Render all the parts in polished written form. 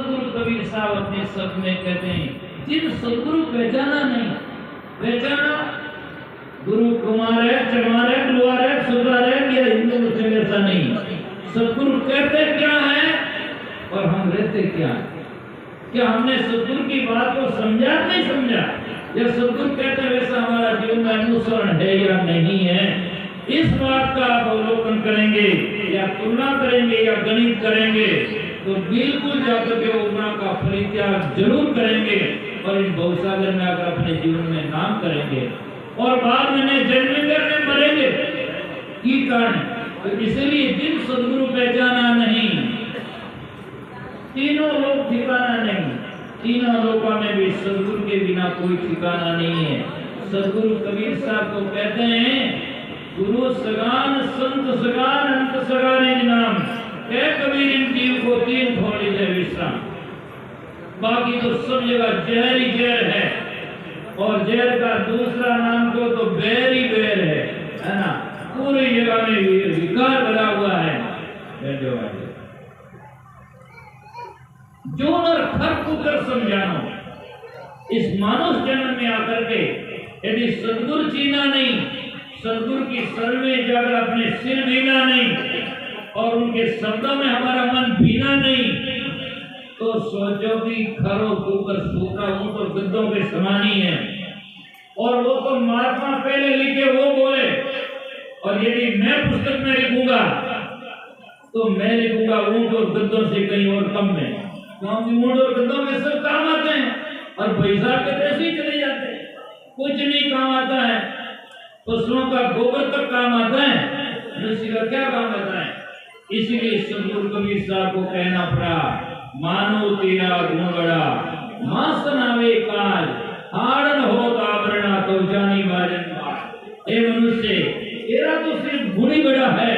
सदगुरु कबीर साहब अपने शब्द में कहते हैं, जिन सदगुरु पहचाना नहीं, पहचाना गुरु कुमार है, चमार है, दुआर है, सुधार है, या हिंदू मुस्लिम ऐसा नहीं। सदगुरु कहते क्या है और हम रहते क्या है? क्या हमने सदगुरु की बात को समझा नहीं समझा, या सदगुरु कहते वैसा हमारा जीवन में अनुसरण है या नहीं है? इस बात का आप अवलोकन करेंगे या तुलना करेंगे या गणित करेंगे तो बिल्कुल जाकर के उम्र का परित्याग जरूर करेंगे और इन भवसागर में आकर अपने जीवन में नाम करेंगे और बाद में जन्मेंगे में मरेंगे की कारण। तो इसलिए जिन सदगुरु पहचाना नहीं, तीनों लोग ठिकाना नहीं, तीनों लोकों में भी सदगुरु के बिना कोई ठिकाना नहीं है। सदगुरु कबीर साहब को कहते हैं, गुरु सगान संत सगान अंत सगाने नाम, कह कबीर इन जीव को तीन थोड़ी से विश्राम। बाकी तो सब जगह जहर ही जहर है और जहर का दूसरा नाम तो बैर ही बैर है ना। पूरी जगह में विकार भरा हुआ है। जो नर फर्क कर समझानो, इस मानव जन्म में आकर के यदि सदगुरु चीना नहीं, सदगुरु की शरण में जाकर अपने सिर भीना नहीं और उनके शब्दों में हमारा मन भीना नहीं, तो सोचो कि खरो कुकर सूखा ऊंट और गद्दों के समान ही है। और वो तो महात्मा पहले लिखे वो बोले, और यदि मैं पुस्तक में लिखूंगा तो मैं लिखूंगा ऊंट और गद्दों से कहीं और कम में, क्योंकि ऊंट और गद्दों में सब काम आते हैं और पैसा के पैसे ही चले जाते हैं, कुछ नहीं काम आता है। पशुओं का गोबर तक काम आता है, मनुष्य का क्या काम आता है? इसीलिए सदगुरु कबीर साहब को कहना पड़ा, मानो तेरा गुण बड़ा मासन आवे काल, हाड़न हो आवरणा तो जानी बाजन बात। हे मनुष्य, तेरा तो सिर्फ गुण ही बड़ा है,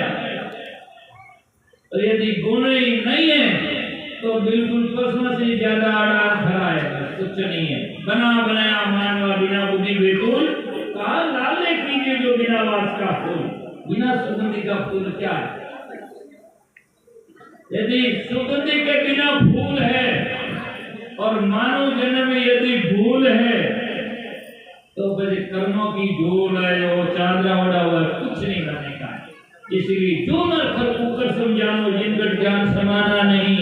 और यदि गुण ही नहीं है तो बिल्कुल पशुओं से ज्यादा आड़ा खड़ा है, कुछ नहीं है। बना बनाया मानवा बिना बुद्धि बेतुल, कहा लाले कीजिए जो बिना वास का फूल। बिना सुगंधि का फूल क्या है? यदि सुगंधि के बिना फूल है और मानव जन्म में यदि भूल है तो फिर कर्मों की झोल है, वो चादरा ओढ़ा हुआ कुछ नहीं करने का। इसलिए जो न कर समझानो जिनका ज्ञान समाना नहीं,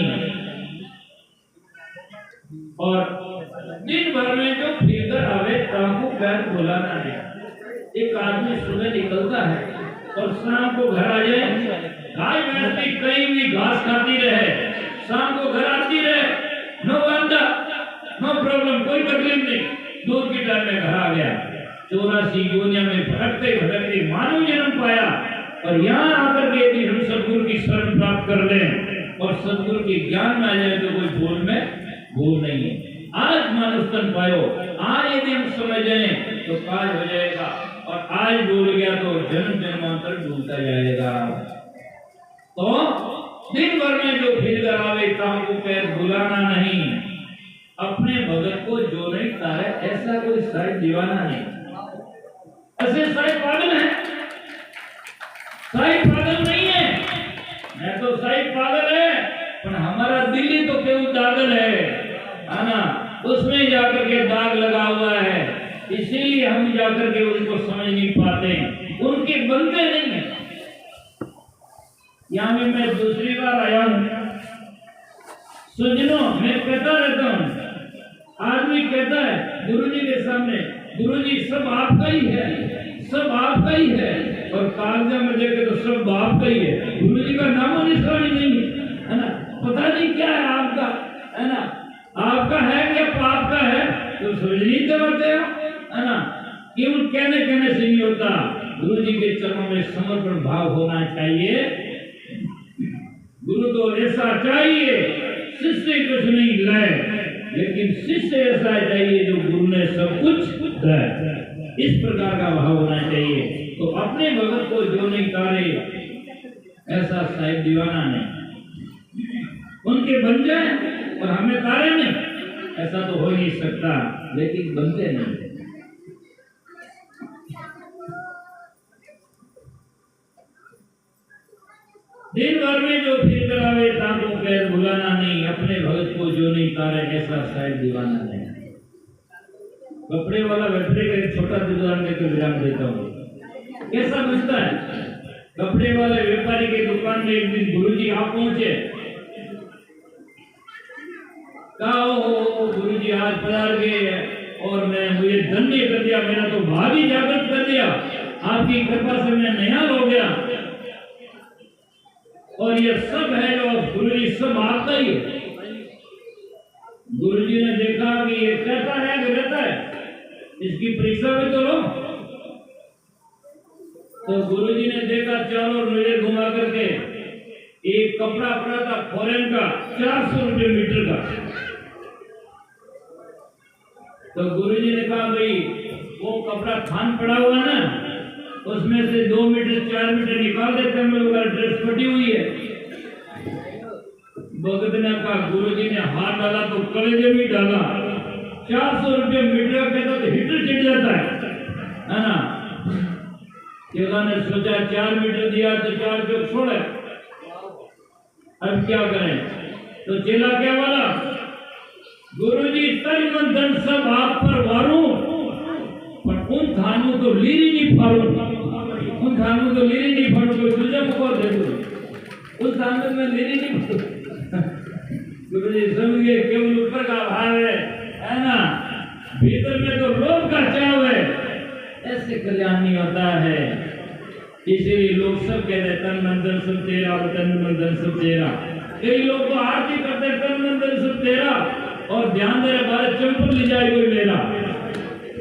और दिन भर में जो फिर आवे ताकू पैर बुलाना नहीं। एक आदमी सुबह निकलता है और शाम को घर आ जाए, गाय भैंस की कहीं भी घास खाती रहे, शाम को घर आती रहे, नो वांदा नो प्रॉब्लम, कोई तकलीफ नहीं, दूध की टाइम में घर आ गया। 84 दुनिया में भटकते भटकते मानव जन्म पाया, और यहाँ आकर के यदि हम सदगुरु की शरण प्राप्त कर लें और सदगुरु के ज्ञान में आ जाए तो कोई भूल नहीं है। आज मानव तन पायो, आज यदि हम समझ जाए तो काज हो जाएगा, और आज भूल गया तो जन्म जन्मांतर भूलता जाएगा। तो दिन भर में जो फिर कर आवे ताकू पैर बुलाना नहीं, अपने भगत को जो नहीं तारे ऐसा कोई साहिब दीवाना नहीं। ऐसे साहिब पागल है, साहिब पागल नहीं है। मैं तो साहिब पागल है, पर हमारा दिल्ली तो क्यों दागल है ना, उसमें जाकर के दाग लगा हुआ है, इसीलिए हम जाकर के उनको समझ नहीं पाते, उनके बनते नहीं है। यहाँ में मैं दूसरी बार आया हूँ, सुनो मैं कहता रहता हूँ, आदमी कहता है गुरुजी के सामने, गुरुजी सब आपका ही है, सब आपका ही है, और कागजा में देखे तो सब आपका ही है, गुरुजी का नामो निशान ही नहीं है ना। पता नहीं क्या है आपका, है ना, आपका है क्या पाप का है, तो समझ नहीं समझते है ना। क्यों कहने से नहीं होता, गुरुजी के चरणों में समर्पण भाव होना चाहिए। गुरु तो ऐसा चाहिए शिष्य कुछ नहीं लाए, लेकिन शिष्य ऐसा चाहिए जो गुरु ने सब कुछ दे, इस प्रकार का भाव होना चाहिए। तो अपने भगत को जो नहीं तारे ऐसा साहिब दीवाना नहीं, उनके बन जाए और हमें तारे नहीं, ऐसा तो हो नहीं सकता, लेकिन बनते नहीं। दिन भर में जो फिर करावे ताको कैद भुलाना नहीं, अपने भगत को जो नहीं तारे ऐसा शायद दीवाना नहीं। कपड़े वाला बैठने का एक छोटा उदाहरण देकर विराम देता हूँ। कैसा बचता है? कपड़े वाले व्यापारी की दुकान में एक दिन गुरुजी आप पहुंचे, कहा ओ गुरुजी आज पधार गए और मुझे धन्य कर दिया, मेरा तो भाग ही जागृत कर दिया, आपकी कृपा से मैं निहाल हो गया और ये सब है जो गुरुजी सब आपका ही है। गुरुजी ने देखा कि ये कहता है कि रहता है, इसकी परीक्षा भी तो लो। तो गुरुजी ने देखा चारों नजर घुमा करके, एक कपड़ा पड़ा था फॉरेन का 400 रुपये मीटर का। तो गुरुजी ने कहा भाई वो कपड़ा थान पड़ा हुआ ना, उसमें से 2 मीटर 4 मीटर निकाल देते हैं, मेरे ऊपर ड्रेस फटी हुई है। भगत ने कहा, गुरुजी ने हाथ डाला तो कलेजे में डाला, 400 रुपये मीटर कहता तो हीटर चिढ़ जाता है ना। चेला ने सोचा 4 मीटर दिया तो 4 जो छोड़े, अब क्या करें? तो चेला क्या बोला, गुरुजी तन मन धन सब आप पर वारूं, पर उन थानों तो लीरी नहीं फाड़ूं, उन थानों तो लीरी नहीं फाड़ूं, कोई तुझे मुको दे दो, उस थानों में लीरी नहीं फाड़ूं। गुरुजी समझ गए केवल ऊपर का भाव है ना, भीतर में तो लोभ का चाव है, ऐसे कल्याण नहीं होता है। इसीलिए लोग सब कहते हैं तन मन धन सब तेरा, तन मन धन सब तेरा। कई लोग तो आरती करते हैं तन मन धन सब तेरा, और ध्यान दे बारे चंपल ले जाए कोई मेरा,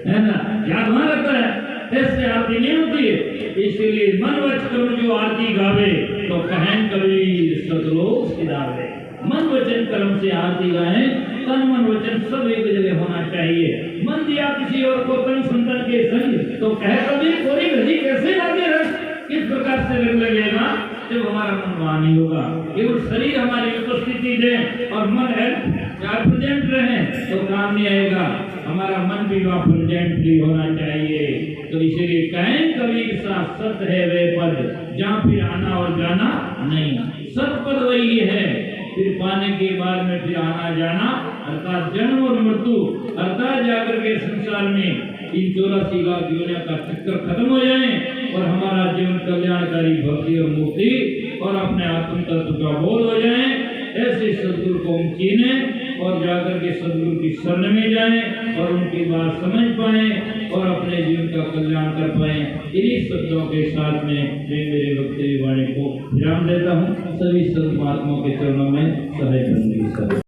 है ना, याद वहां रहता है, ऐसे आरती नहीं होती है। इसीलिए मन वचन कर्म जो आरती गावे, तो कहन कवि सतलोक सिधावे। मन वचन कर्म से आरती गाएं, तन मन वचन सब एक जगह होना चाहिए। मन दिया किसी और को तन संतन के संग, तो कह कभी कोई घड़ी कैसे लागे रह, किस प्रकार से रंग लगेगा जब हमारा मन वहां नहीं होगा। केवल शरीर हमारी उपस्थिति दे और मन है प्रेजेंट रहे तो काम नहीं आएगा, हमारा मन भी वहां प्रेजेंटली होना चाहिए। तो इसीलिए कहें कवि के साथ सत्य है वे पद, जहाँ फिर आना और जाना नहीं, सत्य पद वही है, फिर पाने के बाद में फिर आना जाना अर्थात जन्म और मृत्यु, अर्थात जाकर के संसार में इन 84 लाख योनियों का चक्कर खत्म हो जाए और हमारा जीवन कल्याणकारी भक्ति और मुक्ति और अपने आत्म तत्व का बोध हो जाए। ऐसे सदगुरु को हम चीने और जाकर के सदगुरु की शरण में जाएं और उनकी बात समझ पाएं और अपने जीवन का कल्याण कर पाएं। इन्हीं शब्दों के साथ में मैं मेरे वक्तव्य वाणी को विराम देता हूँ। सभी संत महात्माओं के चरणों में सहाय बंदी।